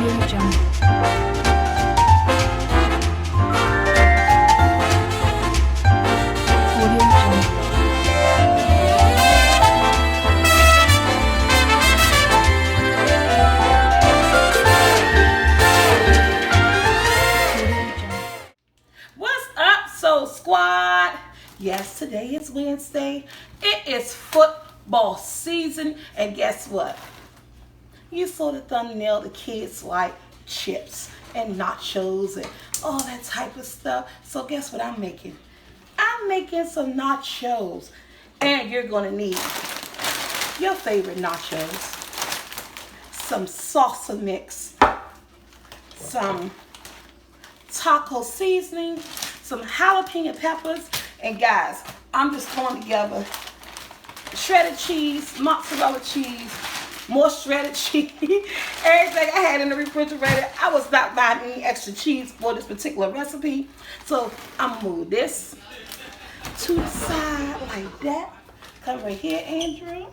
What's up, Soul Squad? Yes, today is Wednesday. It is football season, and guess what? You saw the thumbnail. The kids like chips and nachos and all that type of stuff. So guess what I'm making? I'm making some nachos, and you're gonna need your favorite nachos, some salsa mix, some taco seasoning, some jalapeno peppers, and guys, I'm just throwing together shredded cheese, mozzarella cheese, more shredded cheese, everything I had in the refrigerator. I was not buying any extra cheese for this particular recipe, so I'm gonna move this to the side like that. Come right here, Andrew.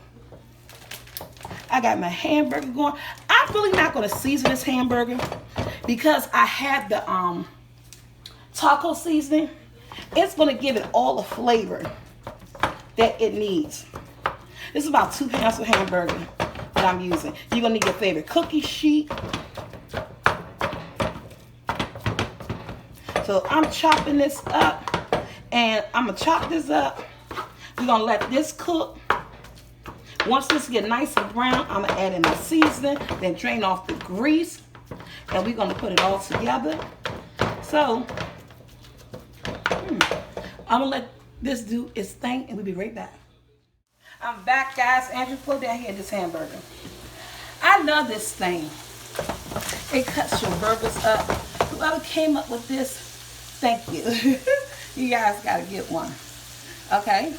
I got my hamburger going. I'm really not gonna season this hamburger because I have the taco seasoning. It's gonna give it all the flavor that it needs. This is about 2 pounds of hamburger that I'm using. You're gonna need your favorite cookie sheet. So I'm chopping this up, and I'm gonna chop this up. We're gonna let this cook. Once this get nice and brown, I'm gonna add in the seasoning, then drain off the grease, and we're gonna put it all together. So I'm gonna let this do its thing, and we'll be right back. I'm back, guys. Andrew, pull down here this hamburger. I love this thing. It cuts your burgers up. Whoever came up with this, thank you. You guys gotta get one. Okay?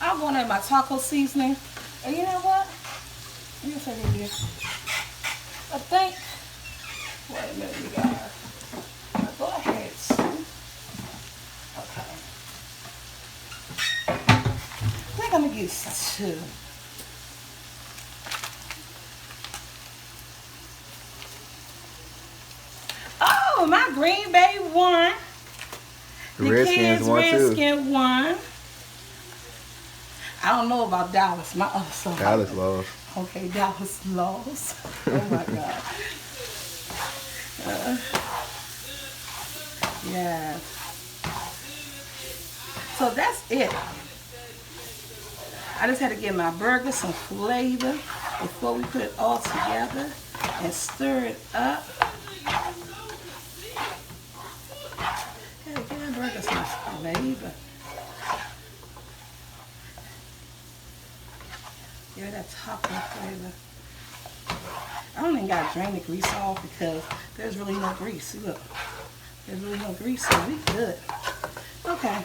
I'm going in my taco seasoning. And you know what? Let me say this here. I think, wait a minute, you guys. Go ahead, Sue. Okay. I think I'm going to use 2. Oh, my Green Bay won. The Redskins kids, won too. Redskins won. I don't know about Dallas. My other son. Dallas lost. Okay, Dallas lost. Oh my God. Yeah. So that's it. I just had to give my burger some flavor before we put it all together and stir it up. Had to give my burger some flavor. Yeah, that taco flavor. I don't even gotta drain the grease off because there's really no grease. Look, there's really no grease, so we good. Okay.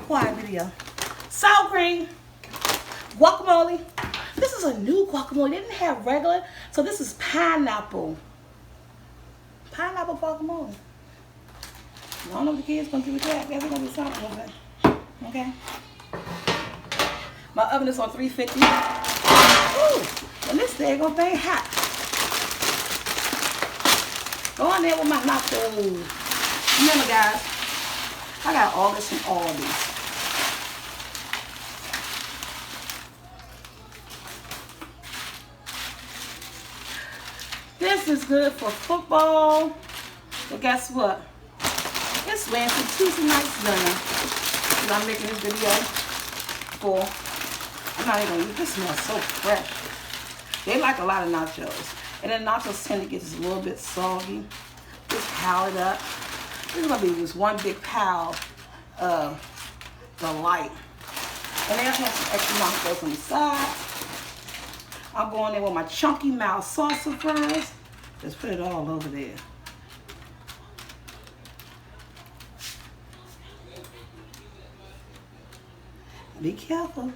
Quiet video. Sour cream, guacamole. This is a new guacamole. They didn't have regular, so this is pineapple. Pineapple guacamole. I don't know if the kids gonna give it that. They're gonna do something with it. Okay. My oven is on 350. Ooh, and this daggone thing hot. Go in there with my nachos. Remember, guys, I got all this from all these. This is good for football. But guess what? It's Wednesday, Tuesday night's dinner. And I'm making this video for, I'm not even gonna eat. This smells so fresh. They like a lot of nachos. And then nachos tend to get just a little bit soggy. Just pile it up. This is gonna be just one big pile of delight. And then I have some extra nachos on the side. I'm going in with my chunky mouth salsa first. Just put it all over there. Be careful.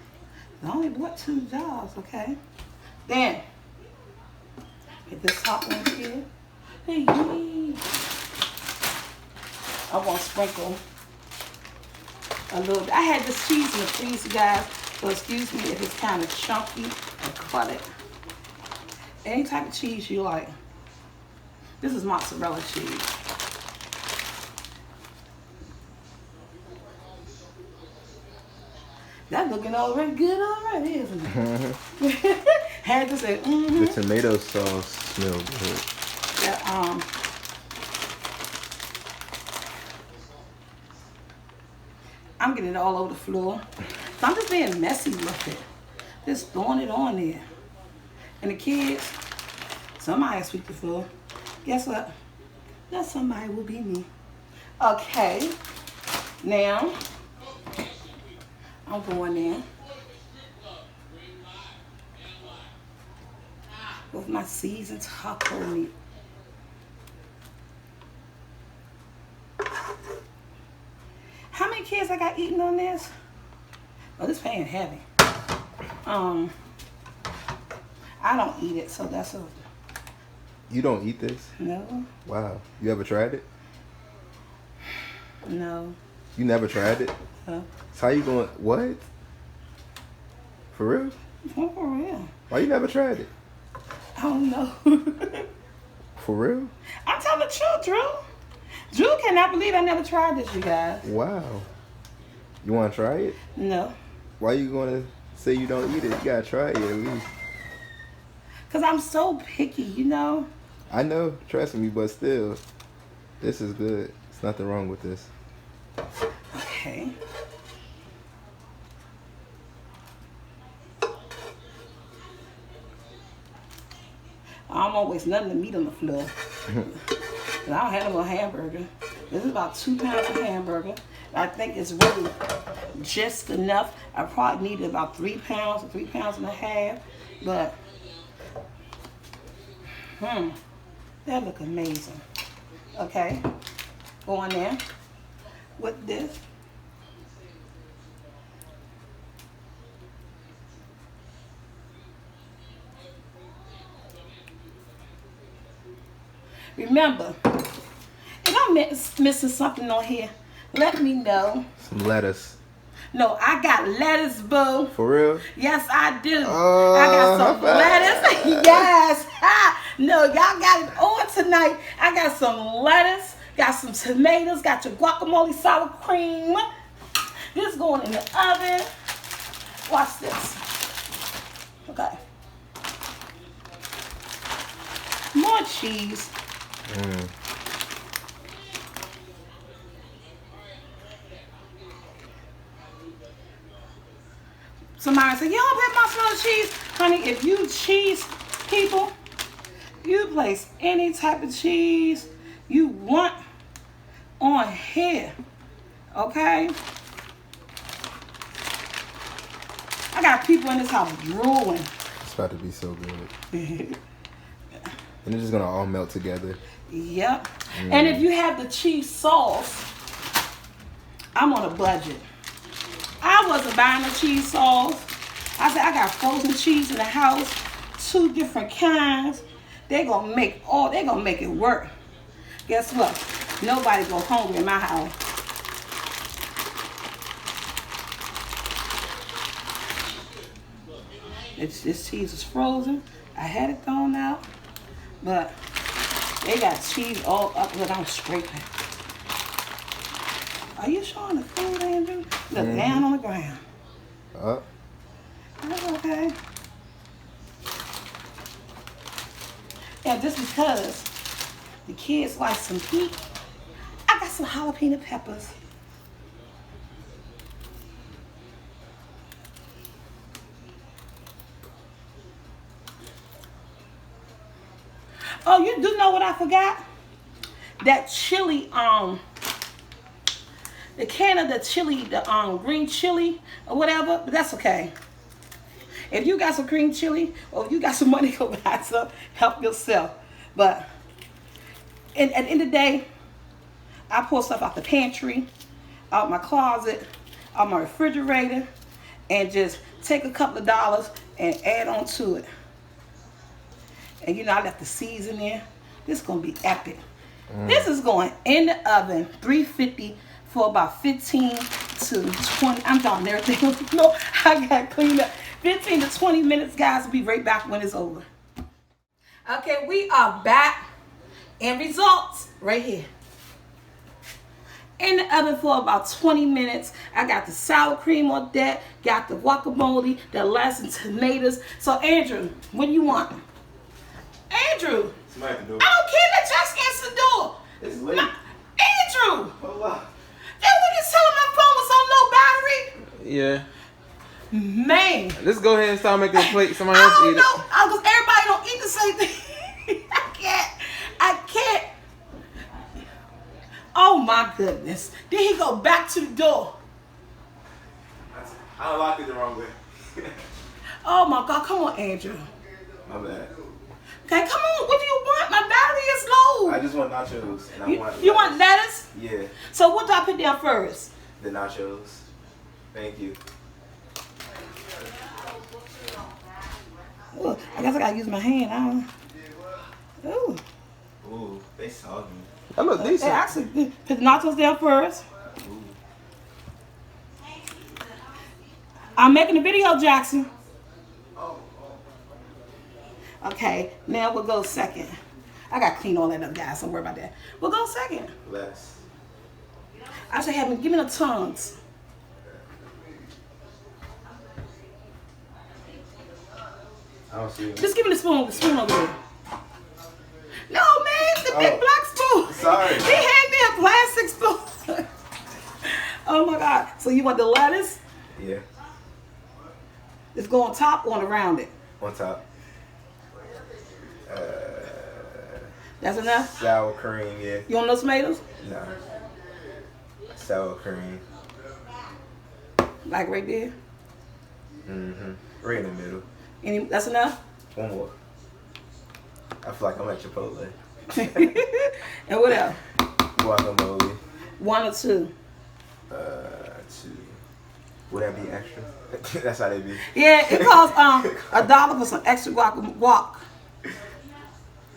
I only bought 2 jars, okay? Then, get this hot one here. Hey, I want to sprinkle a little bit. I had this cheese in the freezer, guys, so excuse me if it's kind of chunky or cluttered. Any type of cheese you like. This is mozzarella cheese. That's looking already good already, isn't it? Had to say, The tomato sauce smells good. Yeah, I'm getting it all over the floor. So I'm just being messy with it. Just throwing it on there. And the kids, somebody sweep the floor. Guess what? That somebody will be me. Okay. Now, I'm going in with my seasoned taco meat. How many kids I got eating on this? Oh, this pan heavy. I don't eat it, so that's a... You don't eat this? No. Wow. You ever tried it? No. You never tried it? No. So how you going? What? For real? Oh, for real. Why you never tried it? I don't know. For real? I'm telling the truth, Drew. Drew cannot believe I never tried this, you guys. Wow. You want to try it? No. Why you going to say you don't eat it? You got to try it at least. Because I'm so picky, you know? I know, trust me, but still, this is good. There's nothing wrong with this. Okay. I don't always nothing to meat on the floor. And I don't have no more hamburger. This is about 2 pounds of hamburger. I think it's really just enough. I probably needed about 3 pounds or 3 pounds and a half. But, that look amazing. Okay, go on there with this. Remember, if I'm missing something on here, let me know. Some lettuce. No, I got lettuce, boo. For real? Yes, I do. I got some lettuce. Yes. No, y'all got it on tonight. I got some lettuce, got some tomatoes, got your guacamole sour cream. This going in the oven. Watch this. Okay. More cheese. Somebody said, you don't put mozzarella cheese. Honey, if you cheese people, you place any type of cheese you want on here. Okay? I got people in this house drooling. It's about to be so good. And it's just going to all melt together. Yep. And if you have the cheese sauce, I'm on a budget. I wasn't buying the cheese sauce. I said, I got frozen cheese in the house, 2 different kinds. They're gonna make it work. Guess what? Nobody go hungry in my house. This cheese is frozen. I had it thrown out, but they got cheese all up that I'm scraping. Are you showing the food, Andrew? Look, down on the ground. Up. That's okay. And just because the kids like some heat, I got some jalapeno peppers. Oh, you do know what I forgot? That chili, the can of the chili, the green chili or whatever, but that's okay. If you got some green chili or if you got some money, go buy some, help yourself. But at the end of the day, I pull stuff out the pantry, out my closet, out my refrigerator, and just take a couple of dollars and add on to it. And you know, I left the season in. This is going to be epic. This is going in the oven, 350 for about 15 to 20. I'm done everything. No, I got cleaned up. 15 to 20 minutes, guys. We'll be right back when it's over. Okay, we are back. And results right here. In the oven for about 20 minutes. I got the sour cream on that. Got the guacamole, the lettuce and tomatoes. So, Andrew, what do you want? Andrew. Somebody at the door. I don't care that Jack's answer the door. It's late. Andrew. Hold on. Then when you telling my phone was on low battery? Yeah. Man. Let's go ahead and start making a plate. Somebody else eat it. Because everybody don't eat the same thing. I can't. Oh my goodness. Then he go back to the door. I unlocked it the wrong way. Oh my God, come on, Andrew. My bad. Okay, come on. What do you want? My battery is low. I just want nachos. And You want lettuce? Yeah, So what do I put down first? the nachos. Thank you. Ooh, I guess I gotta use my hand. Ooh. Ooh, they soggy. That look Hey, decent. actually, put the nachos down first. Ooh. I'm making a video, Jackson. Okay, now we'll go second. I gotta clean all that up, guys. Don't worry about that. We'll go second. Lettuce. I should have give me the tongues. I don't see it. Just give me the spoon over there. No, man, the big Oh. black spoon. Sorry. He had me a plastic spoon. Oh my God. So you want the lettuce? Yeah, It's go on top or around it? on top. That's enough? Sour cream, yeah. You want no tomatoes? Nah. Sour cream. Like right there? Mm-hmm. Right in the middle. That's enough? One more. I feel like I'm at Chipotle. And what else? Guacamole. 1 or 2? 2. Would that be extra? That's how they be. Yeah, it costs $1 for some extra guac.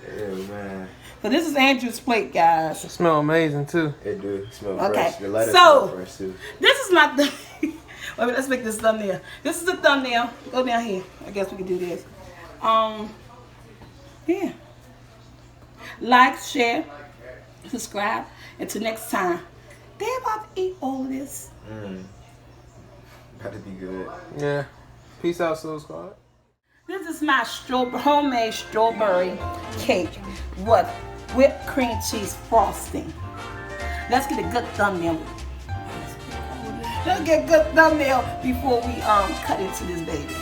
Yeah, man. So this is Andrew's plate, guys. It smell amazing too. It do smell Okay, fresh. The lettuce so- smell fresh too. This is my Wait a minute, let's make this thumbnail. This is the thumbnail. Go down here. I guess we can do this. Yeah. Like, share, subscribe. Until next time. They're about to eat all of this. Got to be good. Yeah. Peace out, Soul Squad. This is my homemade strawberry cake with whipped cream cheese frosting. Let's get a good thumbnail. Let's get a good thumbnail before we cut into this baby.